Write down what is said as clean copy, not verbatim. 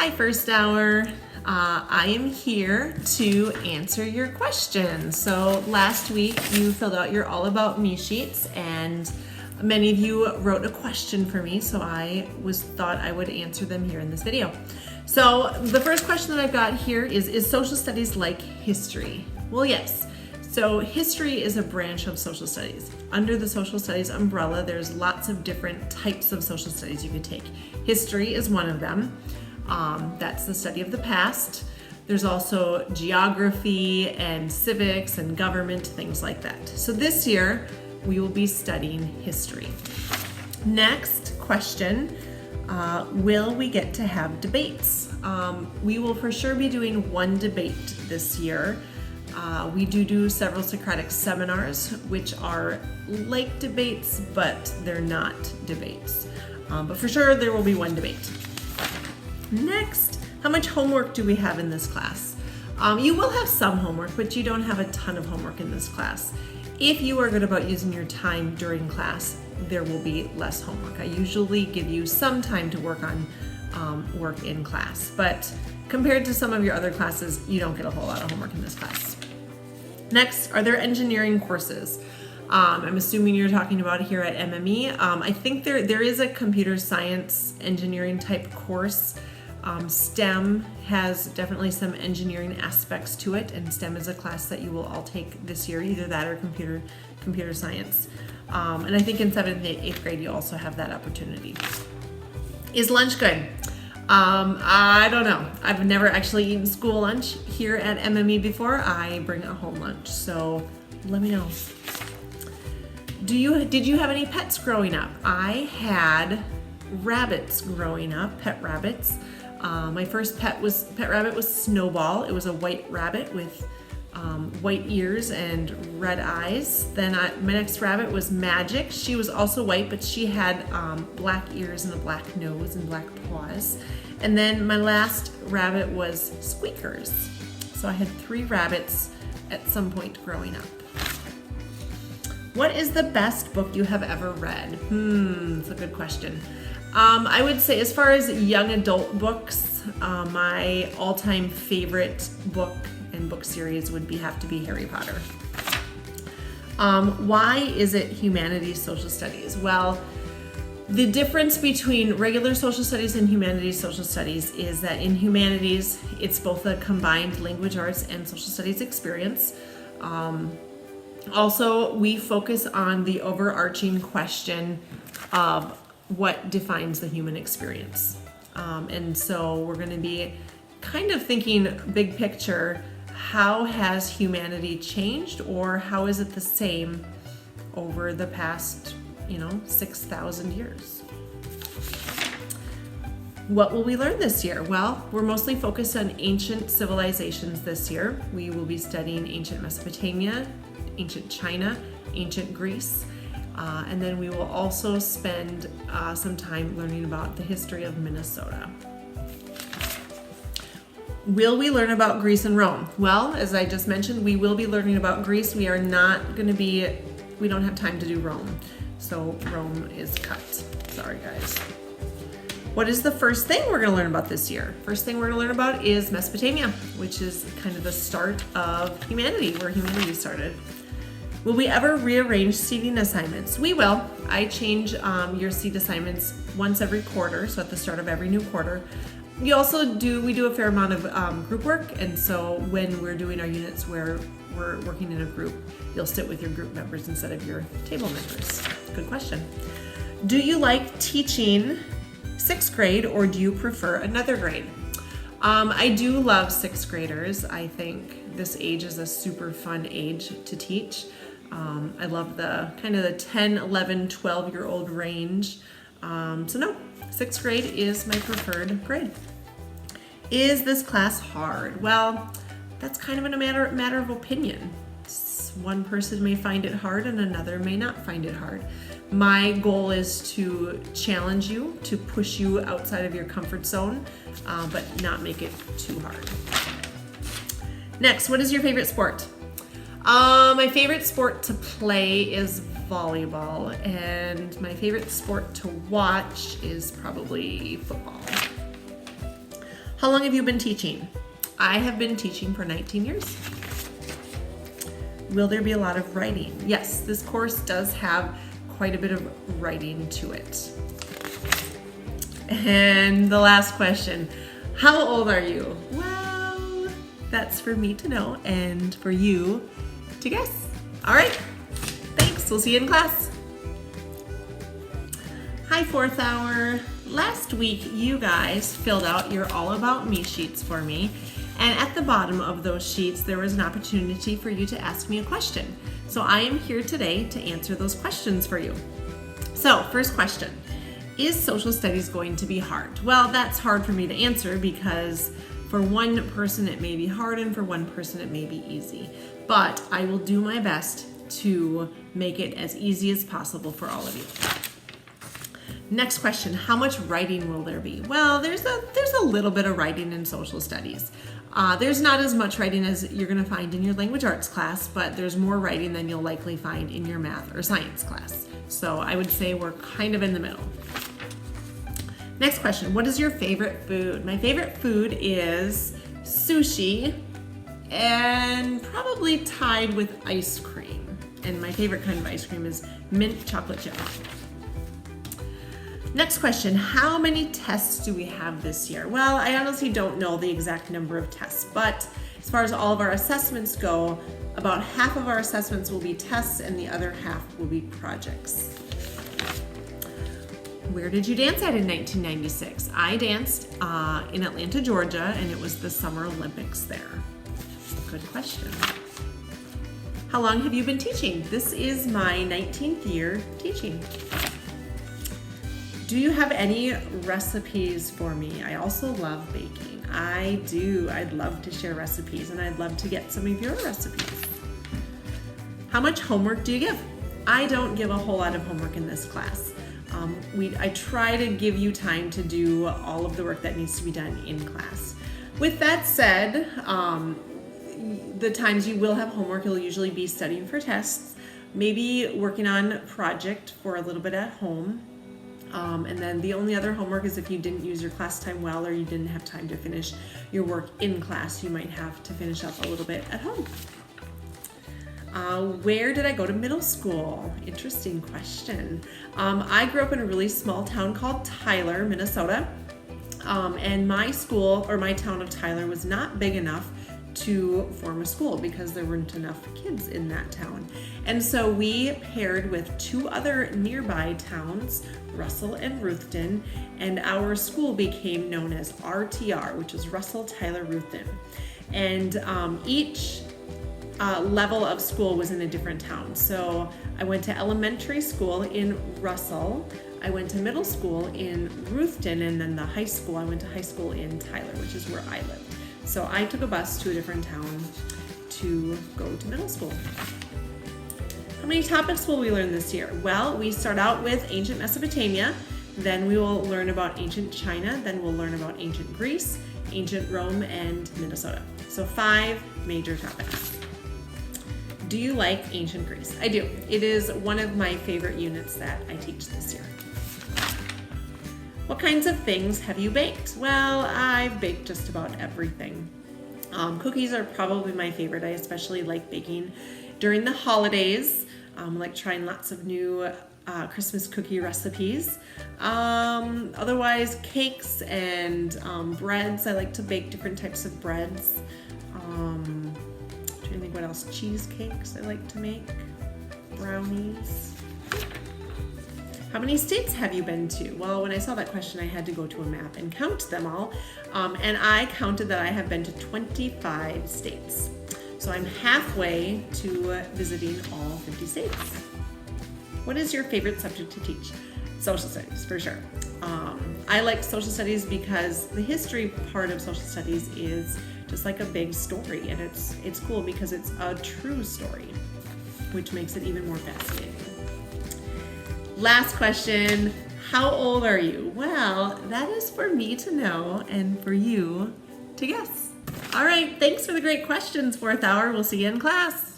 Hi, First Hour. I am here to answer your questions. So last week you filled out your All About Me sheets and many of you wrote a question for me, so I thought I would answer them here in this video. So the first question that I've got here is social studies like history? Well, yes. So history is a branch of social studies. Under the social studies umbrella, there's lots of different types of social studies you could take. History is one of them. That's the study of the past. There's also geography and civics and government, things like that. So this year, we will be studying history. Next question, will we get to have debates? We will for sure be doing one debate this year. We do several Socratic seminars, which are like debates, but they're not debates. But for sure, there will be one debate. Next, how much homework do we have in this class? You will have some homework, but you don't have a ton of homework in this class. If you are good about using your time during class, there will be less homework. I usually give you some time to work on work in class, but compared to some of your other classes, you don't get a whole lot of homework in this class. Next, are there engineering courses? I'm assuming you're talking about here at MME. I think there is a computer science engineering type course. STEM has definitely some engineering aspects to it, and STEM is a class that you will all take this year, either that or computer science. And I think in 7th and 8th grade you also have that opportunity. Is lunch good? I don't know. I've never actually eaten school lunch here at MME before. I bring a home lunch, so let me know. Did you have any pets growing up? I had rabbits growing up, pet rabbits. My first pet rabbit was Snowball. It was a white rabbit with white ears and red eyes. Then my next rabbit was Magic. She was also white, but she had black ears and a black nose and black paws. And then my last rabbit was Squeakers. So I had 3 rabbits at some point growing up. What is the best book you have ever read? That's a good question. I would say as far as young adult books, my all-time favorite book and book series would have to be Harry Potter. Why is it humanities social studies? Well, the difference between regular social studies and humanities social studies is that in humanities, it's both a combined language arts and social studies experience. Also, we focus on the overarching question of what defines the human experience. And so we're going to be kind of thinking big picture, how has humanity changed, or how is it the same over the past, 6,000 years? What will we learn this year? Well, we're mostly focused on ancient civilizations this year. We will be studying ancient Mesopotamia, ancient China, ancient Greece, and then we will also spend some time learning about the history of Minnesota. Will we learn about Greece and Rome? Well, as I just mentioned, we will be learning about Greece. We don't have time to do Rome. So Rome is cut. Sorry, guys. What is the first thing we're going to learn about this year? First thing we're going to learn about is Mesopotamia, which is kind of the start of humanity, where humanity started. Will we ever rearrange seating assignments? We will. I change your seat assignments once every quarter, so at the start of every new quarter. We do a fair amount of group work, and so when we're doing our units where we're working in a group, you'll sit with your group members instead of your table members. Good question. Do you like teaching 6th grade, or do you prefer another grade? I do love 6th graders. I think this age is a super fun age to teach. I love the kind of the 10, 11, 12-year-old range. So no, 6th grade is my preferred grade. Is this class hard? Well, that's kind of a matter of opinion. One person may find it hard and another may not find it hard. My goal is to challenge you, to push you outside of your comfort zone, but not make it too hard. Next, what is your favorite sport? My favorite sport to play is volleyball, and my favorite sport to watch is probably football. How long have you been teaching? I have been teaching for 19 years. Will there be a lot of writing? Yes, this course does have quite a bit of writing to it. And the last question, how old are you? Well, that's for me to know and for you to guess. All right, thanks. We'll see you in class. Hi, 4th hour. Last week, you guys filled out your All About Me sheets for me. And at the bottom of those sheets, there was an opportunity for you to ask me a question. So I am here today to answer those questions for you. So, first question, is social studies going to be hard? Well, that's hard for me to answer because for one person it may be hard and for one person it may be easy. But I will do my best to make it as easy as possible for all of you. Next question, how much writing will there be? Well, there's a little bit of writing in social studies. There's not as much writing as you're going to find in your language arts class, but there's more writing than you'll likely find in your math or science class. So I would say we're kind of in the middle. Next question, what is your favorite food? My favorite food is sushi and probably tied with ice cream. And my favorite kind of ice cream is mint chocolate chip. Next question, how many tests do we have this year? Well, I honestly don't know the exact number of tests, but as far as all of our assessments go, about half of our assessments will be tests and the other half will be projects. Where did you dance at in 1996? I danced in Atlanta, Georgia, and it was the Summer Olympics there. Good question. How long have you been teaching? This is my 19th year teaching. Do you have any recipes for me? I also love baking. I do. I'd love to share recipes and I'd love to get some of your recipes. How much homework do you give? I don't give a whole lot of homework in this class. I try to give you time to do all of the work that needs to be done in class. With that said, the times you will have homework, you'll usually be studying for tests, maybe working on a project for a little bit at home. And then the only other homework is if you didn't use your class time well or you didn't have time to finish your work in class, you might have to finish up a little bit at home. Where did I go to middle school? Interesting question. I grew up in a really small town called Tyler, Minnesota. And my school, or my town of Tyler, was not big enough to form a school because there weren't enough kids in that town. And so we paired with two other nearby towns, Russell and Ruthven, and our school became known as RTR, which is Russell, Tyler, Ruthven. And each level of school was in a different town. So I went to elementary school in Russell, I went to middle school in Ruthven, and then the high school, I went to high school in Tyler, which is where I lived. So I took a bus to a different town to go to middle school. How many topics will we learn this year? Well, we start out with ancient Mesopotamia, then we will learn about ancient China, then we'll learn about ancient Greece, ancient Rome, and Minnesota. So 5 major topics. Do you like ancient Greece? I do. It is one of my favorite units that I teach this year. What kinds of things have you baked? Well, I've baked just about everything. Cookies are probably my favorite. I especially like baking during the holidays. I like trying lots of new Christmas cookie recipes. Otherwise, cakes and breads. I like to bake different types of breads. I'm trying to think what else. Cheesecakes I like to make. Brownies. How many states have you been to? Well, when I saw that question, I had to go to a map and count them all. And I counted that I have been to 25 states. So I'm halfway to visiting all 50 states. What is your favorite subject to teach? Social studies, for sure. I like social studies because the history part of social studies is just like a big story, and it's cool because it's a true story, which makes it even more fascinating. Last question, how old are you? Well, that is for me to know and for you to guess. All right, thanks for the great questions, 4th hour. We'll see you in class.